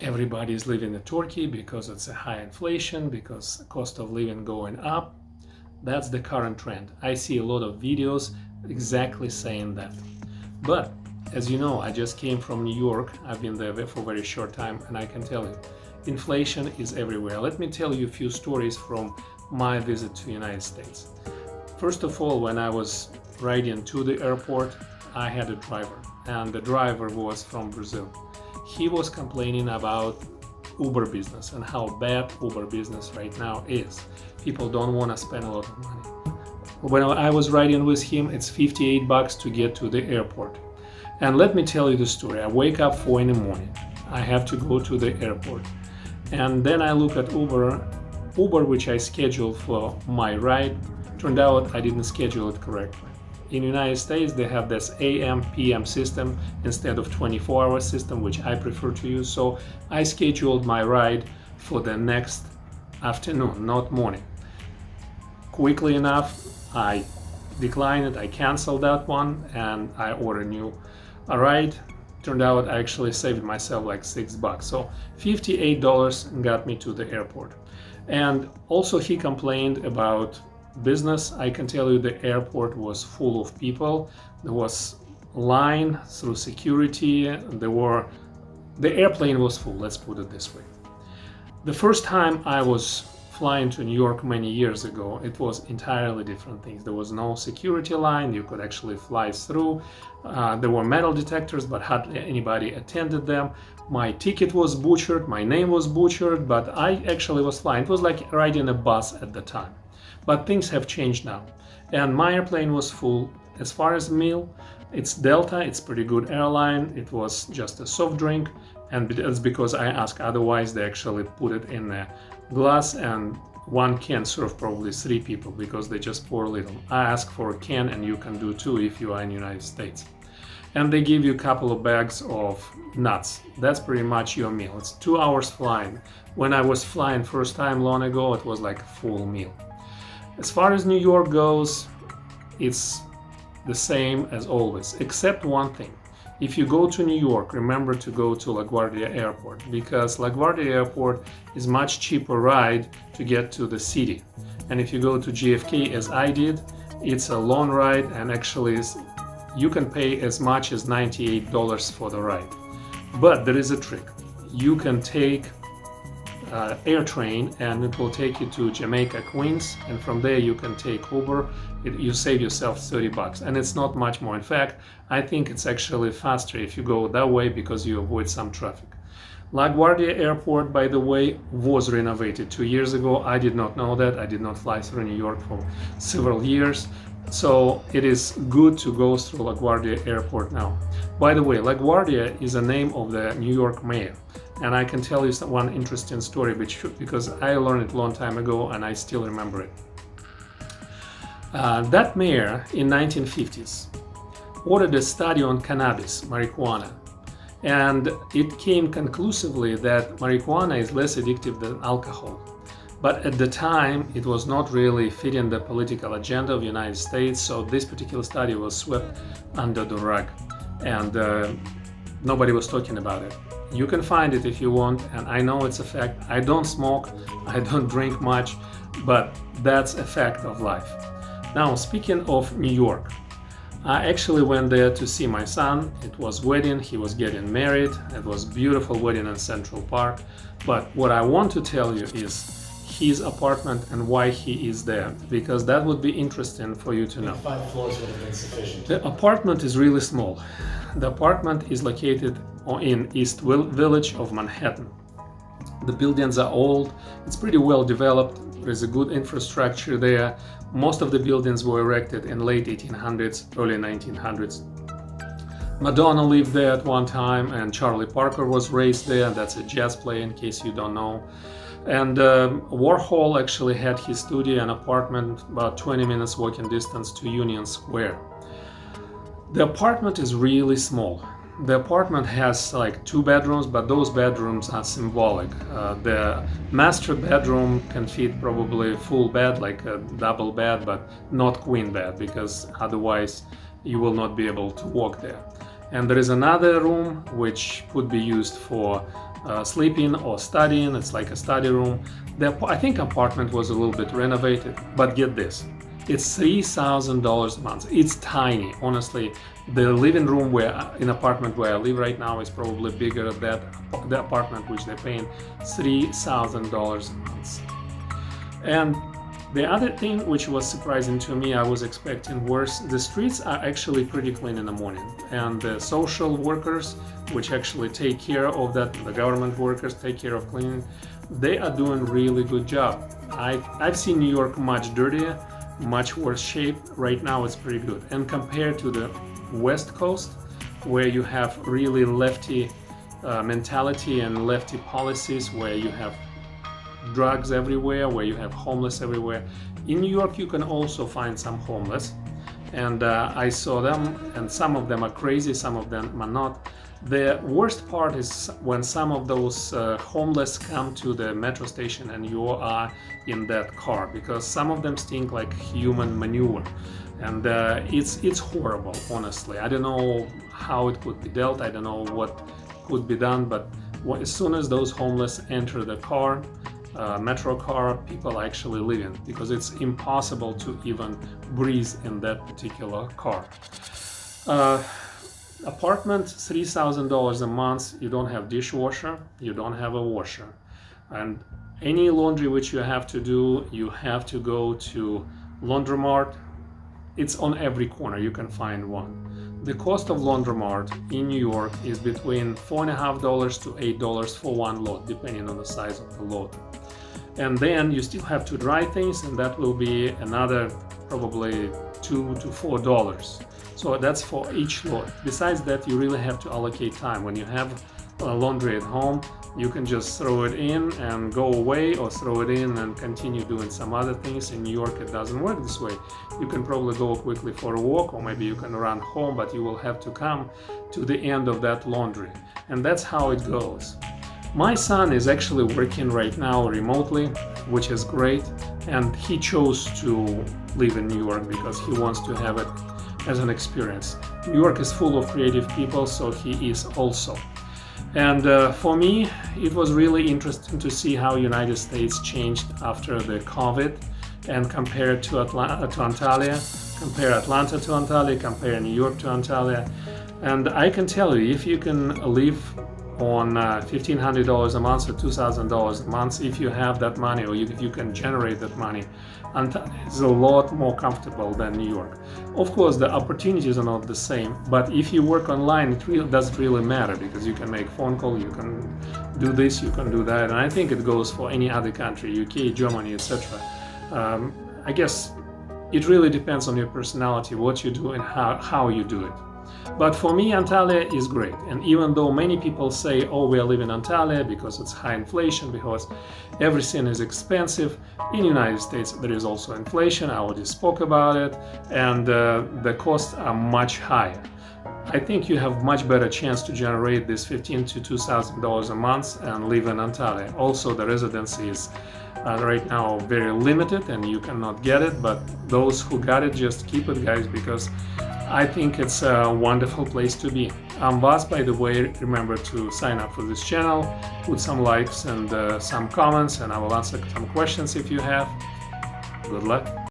Everybody is living in Turkey because it's a high inflation, because cost of living going up. That's the current trend. I see a lot of videos exactly saying that. But as you know, I just came from New York. I've been there for a very short time, and I can tell you, inflation is everywhere. Let me tell you a few stories from my visit to the United States. First of all, when I was riding to the airport, I had a driver, and the driver was from Brazil. He was complaining about Uber business and how bad Uber business right now is. People don't want to spend a lot of money. When I was riding with him, it's $58 to get to the airport. And let me tell you the story. I wake up 4 in the morning. I have to go to the airport. And then I look at Uber, which I scheduled for my ride. Turned out I didn't schedule it correctly. In the United States, they have this AM, PM system instead of 24-hour system, which I prefer to use. So I scheduled my ride for the next afternoon, not morning. Quickly enough, I declined it, I canceled that one, and I ordered a new ride. Turned out I actually saved myself like $6. So $58 got me to the airport. And also he complained about business. I can tell you the airport was full of people. There was line through security. The airplane was full, let's put it this way. The first time I was flying to New York many years ago, it was entirely different things. There was no security line, you could actually fly through. There were metal detectors, but hardly anybody attended them. My ticket was butchered, my name was butchered, but I actually was flying. It was like riding a bus at the time. But things have changed now, and my airplane was full. As far as meal, it's Delta, it's pretty good airline. It was just a soft drink, and it's because I asked. Otherwise, they actually put it in a glass, and one can serve probably 3 people because they just pour a little. I asked for a can, and you can do 2 if you are in the United States. And they give you a couple of bags of nuts. That's pretty much your meal. It's 2 hours flying. When I was flying first time long ago, it was like a full meal. As far as New York goes, it's the same as always, except one thing. If you go to New York, remember to go to LaGuardia Airport, because LaGuardia Airport is much cheaper ride to get to the city. And if you go to JFK, as I did, it's a long ride, and actually you can pay as much as $98 for the ride. But there is a trick. You can take air train, and it will take you to Jamaica, Queens, and from there you can take Uber. You save yourself $30, and it's not much more. In fact, I think it's actually faster if you go that way because you avoid some traffic. LaGuardia Airport, by the way, was renovated 2 years ago. I did not know that. I did not fly through New York for several years. So it is good to go through LaGuardia Airport now. By the way, LaGuardia is a name of the New York mayor. And I can tell you one interesting story because I learned it a long time ago and I still remember it. That mayor in 1950s ordered a study on cannabis, marijuana. And it came conclusively that marijuana is less addictive than alcohol. But at the time, it was not really fitting the political agenda of the United States, so this particular study was swept under the rug, and nobody was talking about it. You can find it if you want, and I know it's a fact. I don't smoke, I don't drink much, but that's a fact of life. Now, speaking of New York, I actually went there to see my son. It was wedding, he was getting married. It was beautiful wedding in Central Park. But what I want to tell you is his apartment and why he is there, because that would be interesting for you to know. 5 floors would have been sufficient. The apartment is really small. The apartment is located in East Village of Manhattan. The buildings are old, it's pretty well developed, there is a good infrastructure there. Most of the buildings were erected in late 1800s, early 1900s. Madonna lived there at one time, and Charlie Parker was raised there, and that's a jazz player in case you don't know. And Warhol actually had his studio and apartment about 20 minutes walking distance to Union Square. The apartment is really small. The apartment has like 2 bedrooms, but those bedrooms are symbolic. The master bedroom can fit probably a full bed, like a double bed, but not queen bed, because otherwise you will not be able to walk there. And there is another room which could be used for sleeping or studying. It's like a study room. I think apartment was a little bit renovated, but get this, it's $3,000 a month. It's tiny, honestly. The living room in apartment where I live right now is probably bigger than the apartment which they're paying $3,000 a month. And the other thing which was surprising to me, I was expecting worse. The streets are actually pretty clean in the morning, and the social workers, which actually take care of that, the government workers take care of cleaning, they are doing really good job. I've seen New York much dirtier, much worse shape. Right now it's pretty good. And compared to the West Coast, where you have really lefty mentality and lefty policies, where you have drugs everywhere, where you have homeless everywhere. In New York you can also find some homeless, and I saw them, and some of them are crazy, some of them are not. The worst part is when some of those homeless come to the metro station and you are in that car, because some of them stink like human manure, and it's horrible, honestly. I don't know how it could be dealt, I don't know what could be done, but as soon as those homeless enter the car, metro car, people are actually living, because it's impossible to even breathe in that particular car. Apartment, $3,000 a month. You don't have dishwasher, you don't have a washer, and any laundry which you have to do, you have to go to laundromat. It's on every corner, you can find one. The cost of laundromat in New York is between $4.50 to $8 for one load, depending on the size of the load. And then you still have to dry things, and that will be another probably $2 to $4. So that's for each load. Besides that, you really have to allocate time. When you have laundry at home, you can just throw it in and go away, or throw it in and continue doing some other things. In New York it doesn't work this way. You can probably go quickly for a walk, or maybe you can run home, but you will have to come to the end of that laundry. And that's how it goes. My son is actually working right now remotely, which is great, and he chose to live in New York because he wants to have it as an experience. New York is full of creative people, so he is also. And for me, it was really interesting to see how United States changed after the COVID, and compare to Antalya, compare Atlanta to Antalya, compare New York to Antalya. And I can tell you, if you can live on $1,500 a month or $2,000 a month, if you have that money, or if you can generate that money, Antalya is a lot more comfortable than New York. Of course, the opportunities are not the same, but if you work online, it doesn't really matter, because you can make phone call, you can do this, you can do that, and I think it goes for any other country, UK, Germany, etc. I guess it really depends on your personality, what you do and how you do it. But for me, Antalya is great. And even though many people say, oh, we are living in Antalya because it's high inflation, because everything is expensive, in the United States there is also inflation, I already spoke about it, and the costs are much higher. I think you have much better chance to generate this $1,500 to $2,000 a month and live in Antalya. Also, the residency is right now very limited and you cannot get it, but those who got it, just keep it, guys, because I think it's a wonderful place to be. I'm Vas, by the way. Remember to sign up for this channel, put some likes and some comments, and I will answer some questions if you have. Good luck.